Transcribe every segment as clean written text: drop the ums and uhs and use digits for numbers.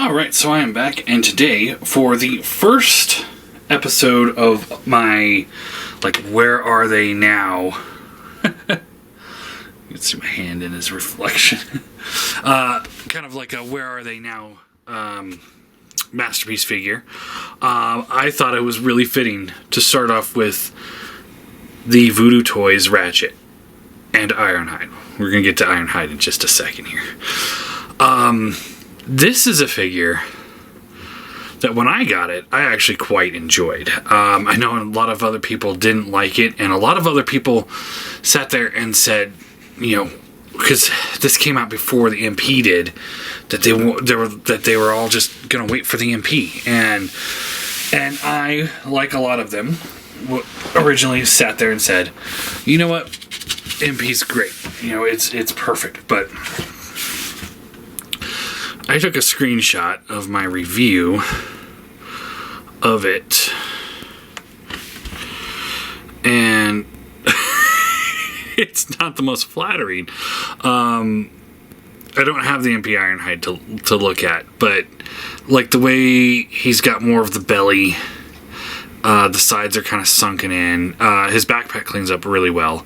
Alright, so I am back, and today, for the first episode of my, where are they now? You can see my hand in his reflection. Kind of like a where are they now masterpiece figure. I thought it was really fitting to start off with the Voodoo Toys Ratchet and Ironhide. We're going to get to Ironhide in just a second here. This is a figure that when I got it, I actually quite enjoyed. I know a lot of other people didn't like it, and a lot of other people sat there and said, because this came out before the MP did, that they were all just gonna wait for the MP, and I, like a lot of them, originally sat there and said, you know what, MP's great, it's perfect, but I took a screenshot of my review of it, and it's not the most flattering. I don't have the MP Ironhide to look at, but the way he's got more of the belly, the sides are kind of sunken in. His backpack cleans up really well,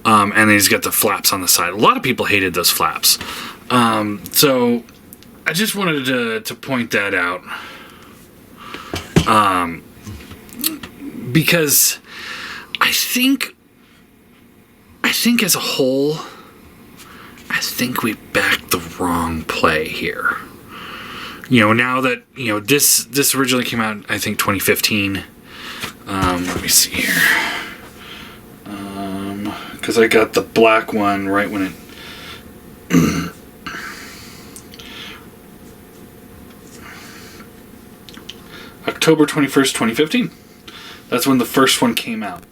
and then he's got the flaps on the side. A lot of people hated those flaps, so I just wanted to point that out, because I think as a whole, I think we backed the wrong play here. Now that, this originally came out, I think, 2015. Let me see here. Because I got the black one right when it... October 21st, 2015. That's when the first one came out.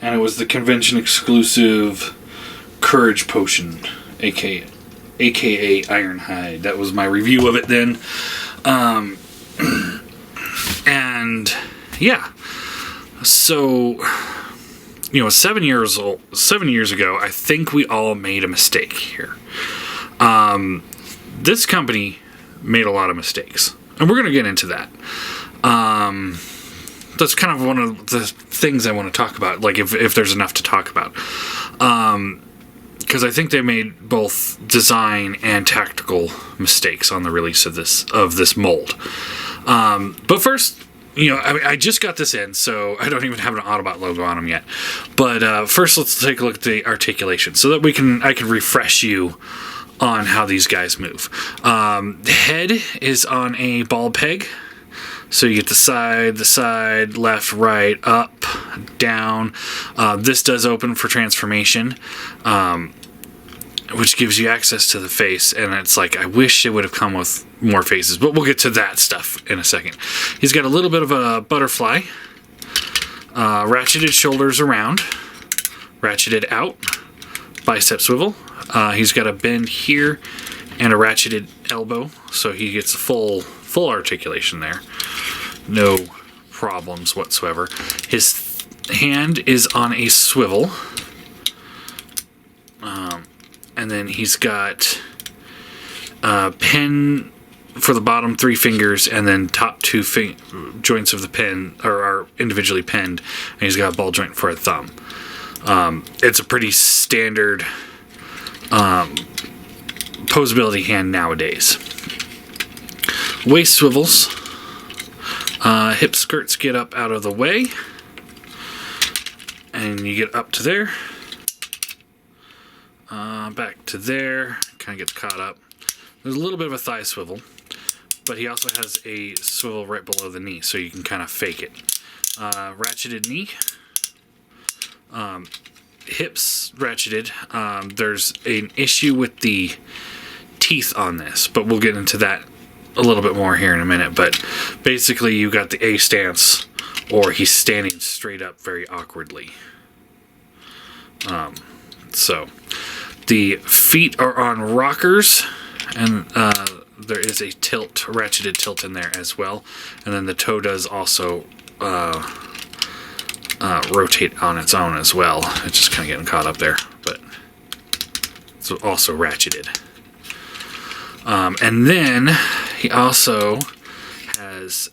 And it was the convention exclusive Courage Potion, aka Ironhide. That was my review of it then. And yeah. So 7 years ago, I think we all made a mistake here. This company made a lot of mistakes. And we're going to get into that. That's kind of one of the things I want to talk about, if there's enough to talk about. Because I think they made both design and tactical mistakes on the release of this mold. But first, I just got this in, so I don't even have an Autobot logo on them yet. But first, let's take a look at the articulation, so that I can refresh you on how these guys move. The head is on a ball peg, so you get the side, left, right, up, down. This does open for transformation, which gives you access to the face, and it's I wish it would have come with more faces, but we'll get to that stuff in a second. He's got a little bit of a butterfly, ratcheted shoulders around, ratcheted out, bicep swivel. He's got a bend here and a ratcheted elbow, so he gets full articulation there. No problems whatsoever. His hand is on a swivel, and then he's got a pen for the bottom 3 fingers, and then top 2 joints of the pen are individually penned, and he's got a ball joint for a thumb. It's a pretty standard posability hand nowadays. Waist swivels. Hip skirts get up out of the way, and you get up to there, back to there, kind of gets caught up. There's a little bit of a thigh swivel, but he also has a swivel right below the knee, so you can kind of fake it. Ratcheted knee. Hips ratcheted. There's an issue with the teeth on this, but we'll get into that a little bit more here in a minute. But basically, you got the A stance, or he's standing straight up very awkwardly. So the feet are on rockers, and there is a ratcheted tilt in there as well, and then the toe does also rotate on its own as well. It's just kind of getting caught up there, but it's also ratcheted. And then He also has,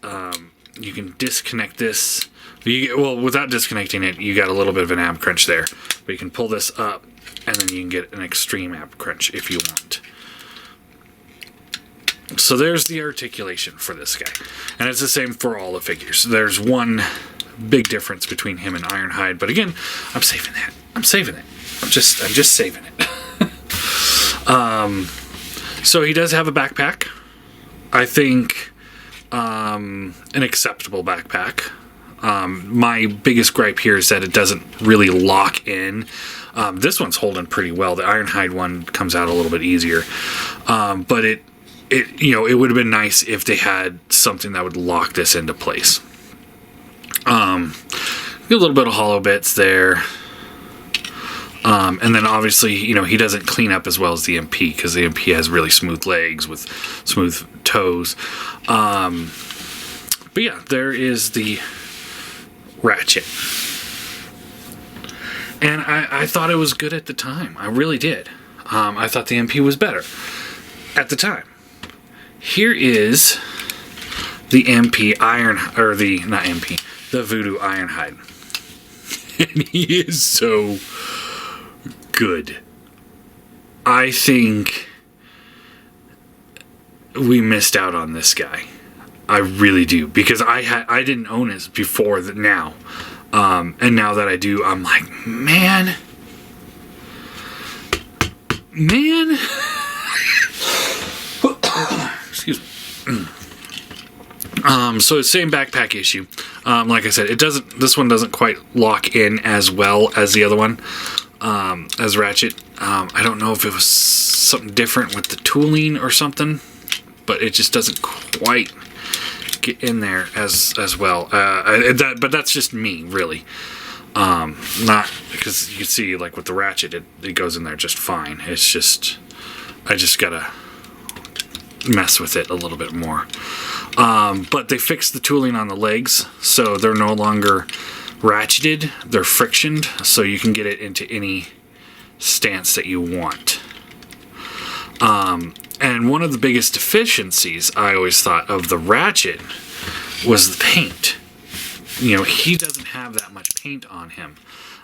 you can disconnect this. Well, without disconnecting it, you got a little bit of an ab crunch there. But you can pull this up, and then you can get an extreme ab crunch if you want. So there's the articulation for this guy. And it's the same for all the figures. There's one big difference between him and Ironhide, but again, I'm saving that. I'm just saving it. So he does have a backpack. I think an acceptable backpack. My biggest gripe here is that it doesn't really lock in. This one's holding pretty well. The Ironhide one comes out a little bit easier. But it would have been nice if they had something that would lock this into place. A little bit of hollow bits there. And then obviously, he doesn't clean up as well as the MP, because the MP has really smooth legs with smooth toes. But yeah, there is the Ratchet. And I thought it was good at the time. I really did. I thought the MP was better at the time. Here is the MP the Voodoo Ironhide. And he is so good. I think we missed out on this guy. I really do, because I didn't own his before now, and now that I do, I'm like, man. Excuse me. So same backpack issue. Like I said, this one doesn't quite lock in as well as the other one, as Ratchet. I don't know if it was something different with the tooling or something, but it just doesn't quite get in there as well. But that's just me, really. Not because you can see, like with the Ratchet, it goes in there just fine. It's just, I just gotta mess with it a little bit more. But they fixed the tooling on the legs, so they're no longer ratcheted, they're frictioned, so you can get it into any stance that you want. And one of the biggest deficiencies I always thought of the Ratchet was the paint. He doesn't have that much paint on him.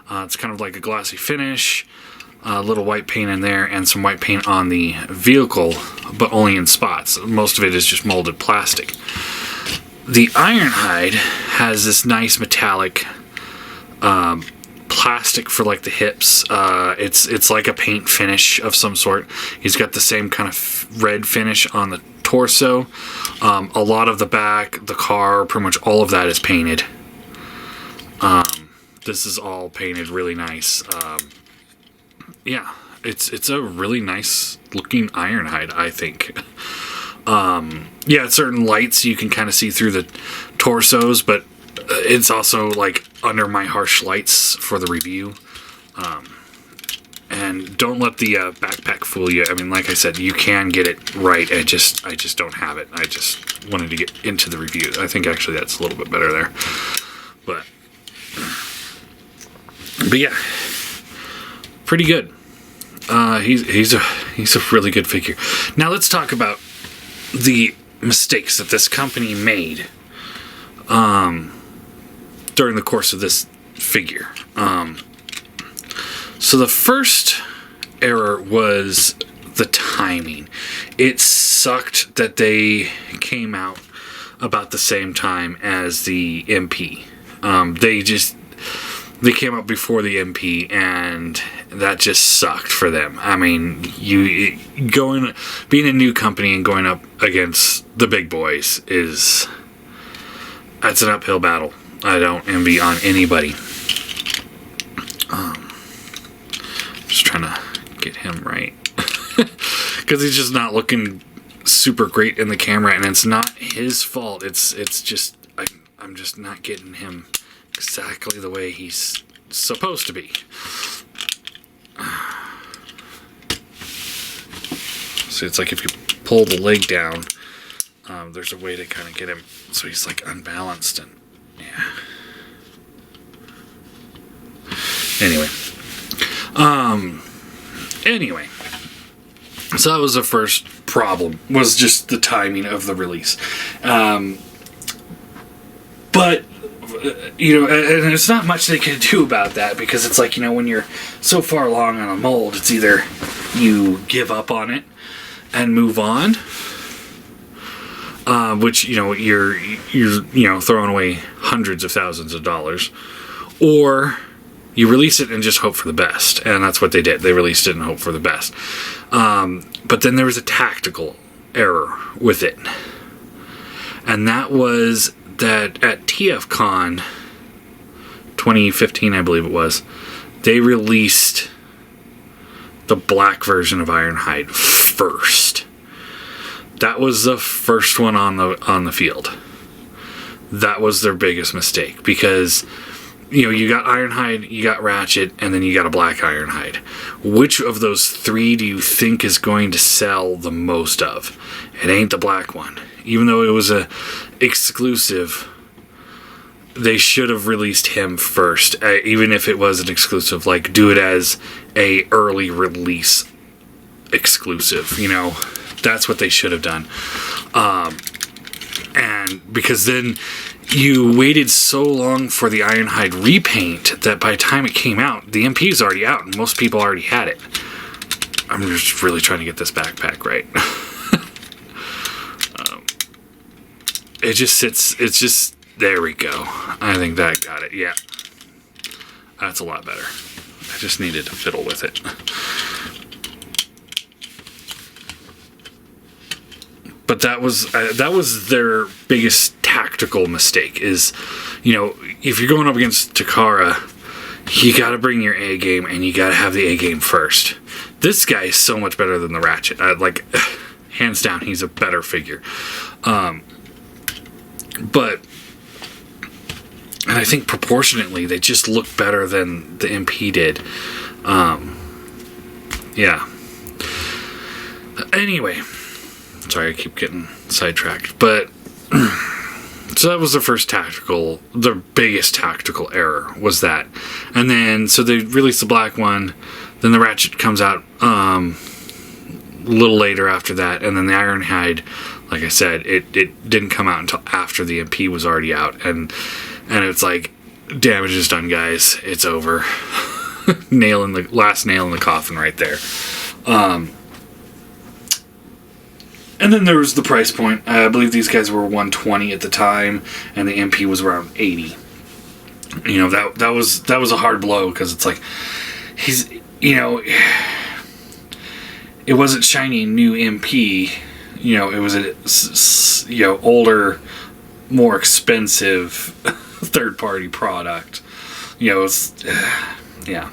It's kind of like a glossy finish, a little white paint in there, and some white paint on the vehicle, but only in spots. Most of it is just molded plastic. The Ironhide has this nice metallic plastic for like the hips. It's like a paint finish of some sort. He's got the same kind of red finish on the torso. A lot of the back, the car, pretty much all of that is painted. This is all painted really nice. Yeah, it's a really nice looking Ironhide, I think. Yeah, certain lights you can kind of see through the torsos, but it's also like under my harsh lights for the review. And don't let the backpack fool you. I mean, like I said, you can get it right. I just don't have it. I just wanted to get into the review. I think actually that's a little bit better there. But yeah, pretty good. He's a really good figure. Now let's talk about the mistakes that this company made during the course of this figure. So the first error was the timing. It sucked that they came out about the same time as the MP. They came out before the MP, and that just sucked for them. I mean, being a new company and going up against the big boys that's an uphill battle. I don't envy on anybody. Just trying to get him right, because he's just not looking super great in the camera, and it's not his fault. It's just I'm just not getting him exactly the way he's supposed to be. So it's like if you pull the leg down, there's a way to kind of get him so he's like unbalanced, and yeah. Anyway, So that was the first problem, was just the timing of the release. But, you know, and there's not much they can do about that, because it's like, you know, when you're so far along on a mold, it's either you give up on it and move on, which, you know, you're throwing away hundreds of thousands of dollars, or you release it and just hope for the best. And that's what they did. They released it and hoped for the best. But then there was a tactical error with it. And that was that at TFCon 2015, I believe it was, they released the black version of Ironhide first. That was the first one on the field. That was their biggest mistake, because, you know, you got Ironhide, you got Ratchet, and then you got a black Ironhide. Which of those three do you think is going to sell the most of? It ain't the black one. Even though it was a exclusive, they should have released him first. Even if it was an exclusive, like, do it as a early release exclusive, you know. That's what they should have done. And because then you waited so long for the Ironhide repaint that by the time it came out, the MP is already out and most people already had it. I'm just really trying to get this backpack right. It just sits, it's just, there we go. I think that got it, yeah. That's a lot better. I just needed to fiddle with it. But that was their biggest tactical mistake, is, you know, if you're going up against Takara, you got to bring your A game, and you got to have the A game first. This guy is so much better than the Ratchet. Like, hands down, he's a better figure. But, and I think proportionately, they just look better than the MP did. Yeah. Anyway. Sorry, I keep getting sidetracked. But, so that was their biggest tactical error, was that. And then, so they released the black one, then the Ratchet comes out a little later after that, and then the Ironhide, like I said, it didn't come out until after the MP was already out, and it's like, damage is done, guys. It's over. Last nail in the coffin right there. And then there was the price point. I believe these guys were $120 at the time, and the MP was around $80. You know, that was a hard blow, because it's like, he's, you know, it wasn't shiny new MP. You know, it was a, you know, older, more expensive third-party product. You know, it's, yeah.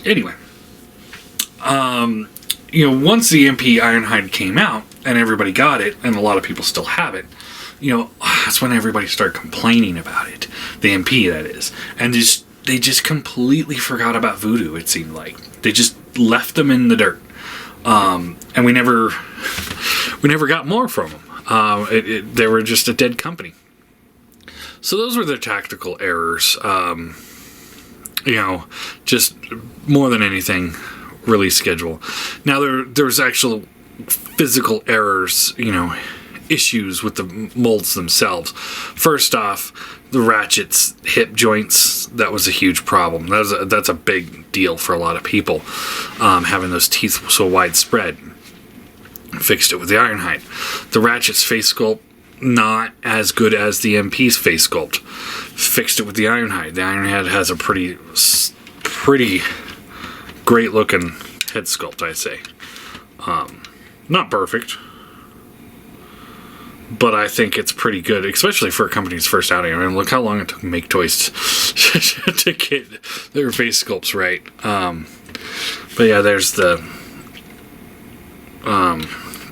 Anyway. You know, once the MP Ironhide came out, and everybody got it, and a lot of people still have it, you know, that's when everybody started complaining about it. The MP, that is. And they just completely forgot about Voodoo, it seemed like. They just left them in the dirt. And we never got more from them. They were just a dead company. So those were their tactical errors. You know, just more than anything, release schedule. Now there's actual physical errors, you know, issues with the molds themselves. First off, the Ratchet's hip joints, that was a huge problem. That's a big deal for a lot of people, having those teeth so widespread. Fixed it with the Ironhide. The Ratchet's face sculpt, not as good as the MP's face sculpt. Fixed it with the Ironhide. The Ironhide has a pretty great looking head sculpt, I say. Not perfect, but I think it's pretty good, especially for a company's first outing. I mean, look how long it took to make toys to get their face sculpts right. But yeah, there's the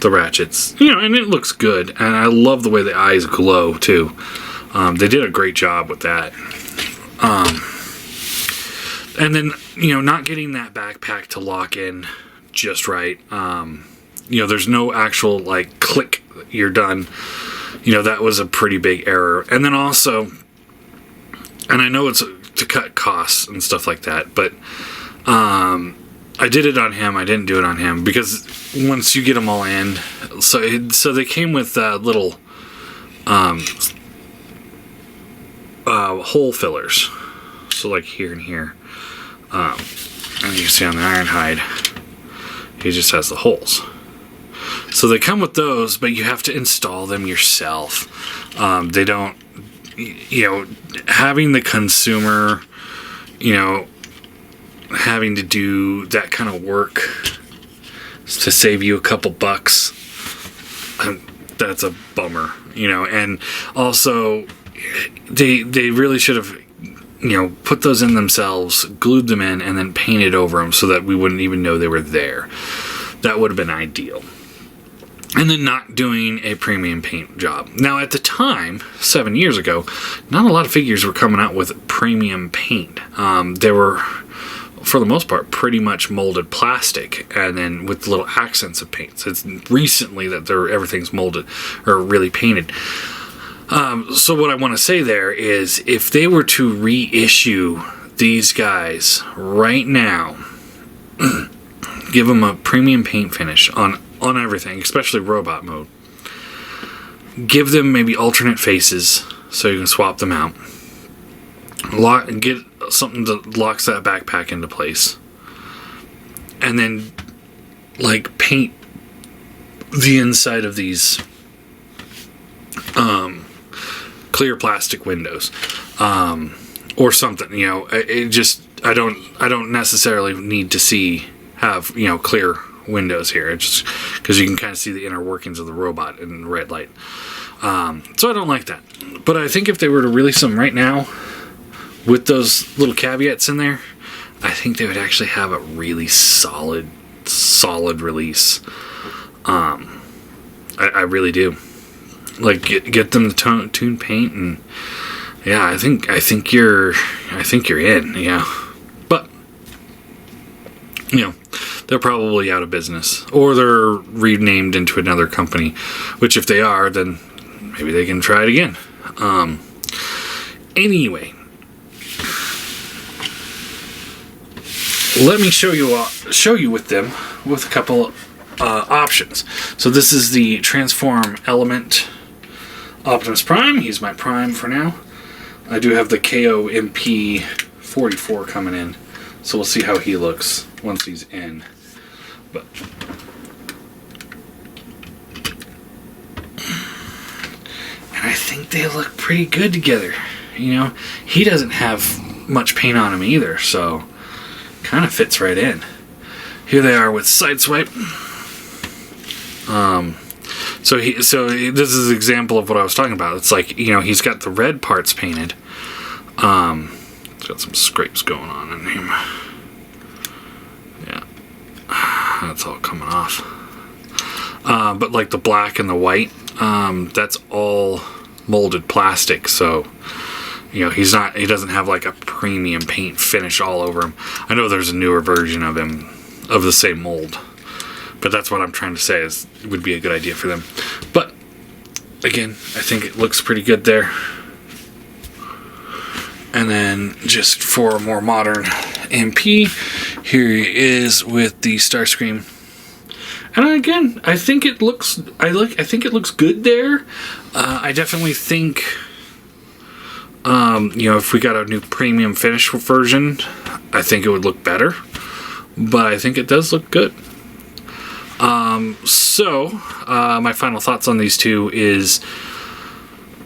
Ratchets, you know, and it looks good, and I love the way the eyes glow too. They did a great job with that. And then, you know, not getting that backpack to lock in just right. You know, there's no actual, like, click, you're done. You know, that was a pretty big error. And then also, and I know it's to cut costs and stuff like that, but I did it on him. I didn't do it on him because once you get them all in, so they came with little hole fillers. So like here and here, and you can see on the Ironhide, he just has the holes. So they come with those, but you have to install them yourself. They don't, having the consumer, having to do that kind of work to save you a couple bucks, that's a bummer, and also they really should have put those in themselves, glued them in, and then painted over them so that we wouldn't even know they were there. That would have been ideal. And then not doing a premium paint job. Now at the time, 7 years ago, not a lot of figures were coming out with premium paint. They were, for the most part, pretty much molded plastic, and then with little accents of paints. It's recently that everything's molded or really painted. So what I want to say there is, if they were to reissue these guys right now, give them a premium paint finish on everything, especially robot mode. Give them maybe alternate faces so you can swap them out. Get something that locks that backpack into place. And then paint the inside of these clear plastic windows. Or something, I don't necessarily need to have clear windows here. It's just because you can kind of see the inner workings of the robot in the red light. So I don't like that. But I think if they were to release them right now with those little caveats in there, I think they would actually have a really solid release. I really do. Get them the tune paint, and yeah, I think you're in. Yeah, but they're probably out of business, or they're renamed into another company, which if they are, then maybe they can try it again. Anyway, let me show you with them with a couple options. So this is the Transform Element Optimus Prime. He's my Prime for now. I do have the KO MP 44 coming in, so we'll see how he looks once he's in. But and I think they look pretty good together. He doesn't have much paint on him either, so kind of fits right in. Here they are with Sideswipe. So this is an example of what I was talking about. It's he's got the red parts painted. It's got some scrapes going on in him. Yeah, that's all coming off. But the black and the white, that's all molded plastic. So he doesn't have a premium paint finish all over him. I know there's a newer version of him of the same mold, but that's what I'm trying to say is it would be a good idea for them. But again, I think it looks pretty good there. And then just for a more modern MP, here he is with the Starscream. And again, I think it looks good there. I definitely think if we got a new premium finish version, I think it would look better. But I think it does look good. So my final thoughts on these two is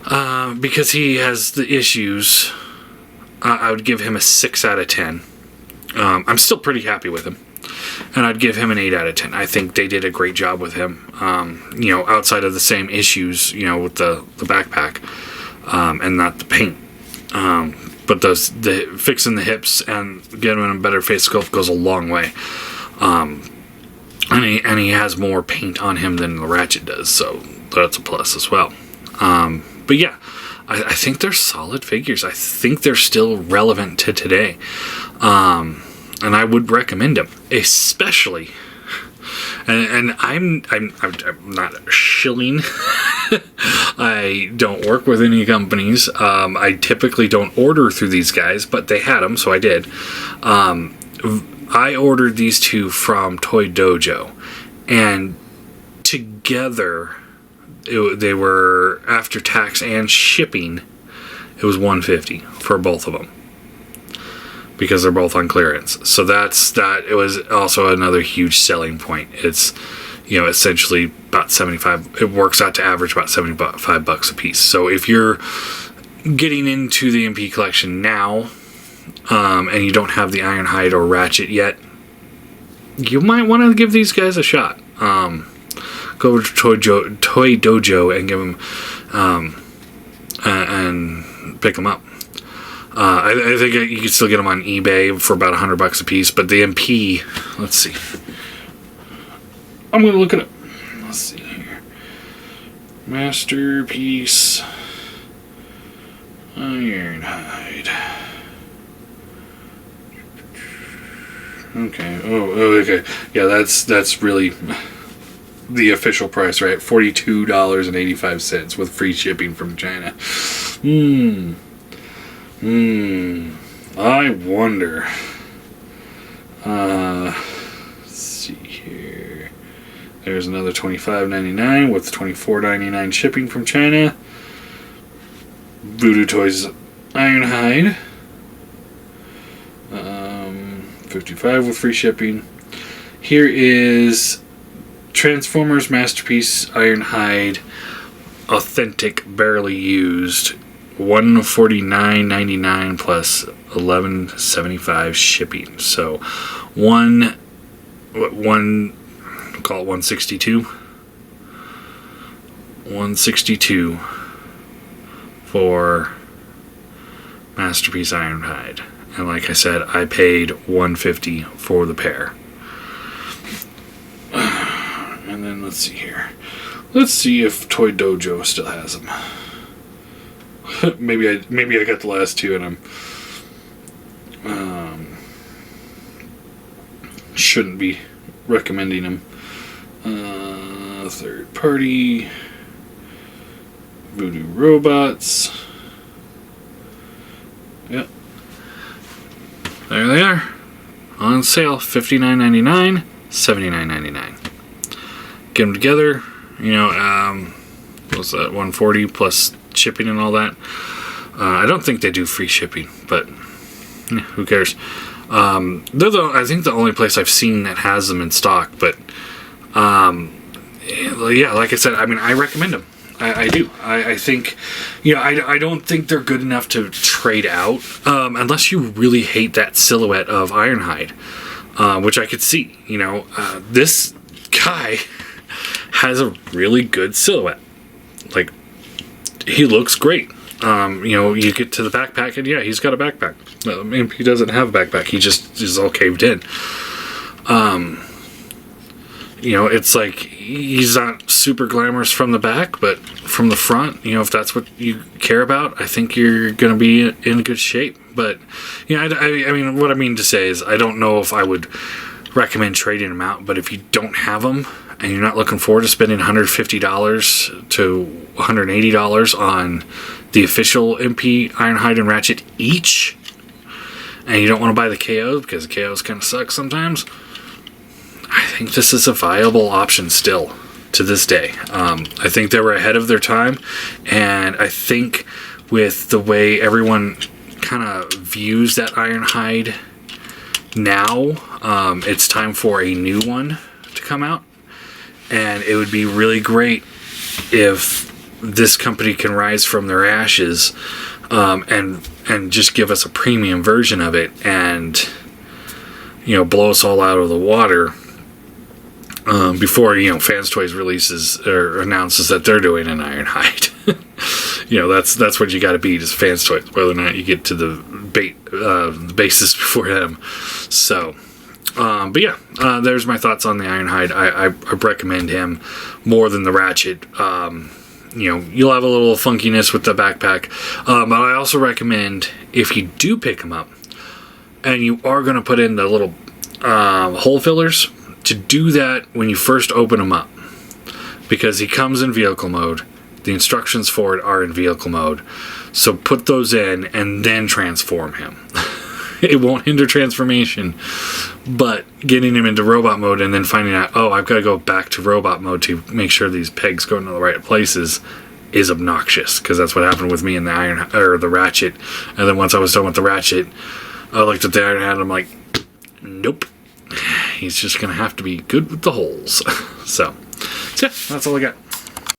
because he has the issues, I would give him a 6 out of 10. I'm still pretty happy with him, and I'd give him an 8 out of 10. I think they did a great job with him. Outside of the same issues, with the backpack and not the paint. But the fixing the hips and getting him a better face sculpt goes a long way. And he has more paint on him than the Ratchet does, so that's a plus as well. But yeah, I think they're solid figures. I think they're still relevant to today. And I would recommend them, especially. And I'm not shilling. I don't work with any companies. I typically don't order through these guys, but they had them, so I did. I ordered these two from Toy Dojo, and together they were, after tax and shipping, it was $150 for both of them, because they're both on clearance. So that. It was also another huge selling point. It's, essentially about 75. It works out to average about $75 a piece. So if you're getting into the MP collection now, and you don't have the Ironhide or Ratchet yet, you might want to give these guys a shot. Go over to Toy Dojo and give them, and pick them up. I think you can still get them on eBay for about $100 a piece, but the MP, let's see. I'm going to look it up. Let's see here. Masterpiece Ironhide. Okay. Oh, okay. Yeah, that's really the official price, right? $42.85 with free shipping from China. I wonder. Let's see here. There's another $25.99 with $24.99 shipping from China. Voodoo Toys Ironhide. $55 with free shipping. Here is Transformers Masterpiece Ironhide Authentic Barely Used. $149.99 plus $11.75 shipping. So call it $162. $162 for Masterpiece Ironhide. And like I said, I paid $150 for the pair. And then let's see here. Let's see if Toy Dojo still has them. maybe I got the last two and I'm shouldn't be recommending them. Third party Voodoo Robots. Yep. There they are. On sale, $59.99, $79.99. Get them together, what's that, $140 plus shipping and all that. I don't think they do free shipping, but who cares? I think the only place I've seen that has them in stock, but yeah, like I said, I recommend them. I do. I think, I don't think they're good enough to trade out, unless you really hate that silhouette of Ironhide, which I could see. This guy has a really good silhouette. Like, he looks great. You get to the backpack, and yeah, he's got a backpack. He doesn't have a backpack. He just is all caved in. It's like he's not super glamorous from the back, but from the front, if that's what you care about, I think you're going to be in good shape. But, what I mean to say is I don't know if I would recommend trading them out, but if you don't have them and you're not looking forward to spending $150 to $180 on the official MP Ironhide and Ratchet each, and you don't want to buy the KOs because the KOs kind of suck sometimes, I think this is a viable option still to this day. I think they were ahead of their time, and I think with the way everyone kind of views that Ironhide now, it's time for a new one to come out, and it would be really great if this company can rise from their ashes, and just give us a premium version of it, and blow us all out of the water. Before Fans Toys releases or announces that they're doing an Ironhide. That's what you got to be, just Fans Toys, whether or not you get to the basis before them. So, but yeah, there's my thoughts on the Ironhide. I recommend him more than the Ratchet. You'll have a little funkiness with the backpack, but I also recommend, if you do pick him up and you are going to put in the little hole fillers, to do that when you first open him up, because he comes in vehicle mode. The instructions for it are in vehicle mode, so put those in and then transform him. it won't hinder transformation. But getting him into robot mode and then finding out, oh, I've got to go back to robot mode to make sure these pegs go into the right places is obnoxious, because that's what happened with me in the Ratchet. And then once I was done with the Ratchet, I looked at the Ironhide and I'm like, nope. He's just going to have to be good with the holes. So yeah, that's all I got.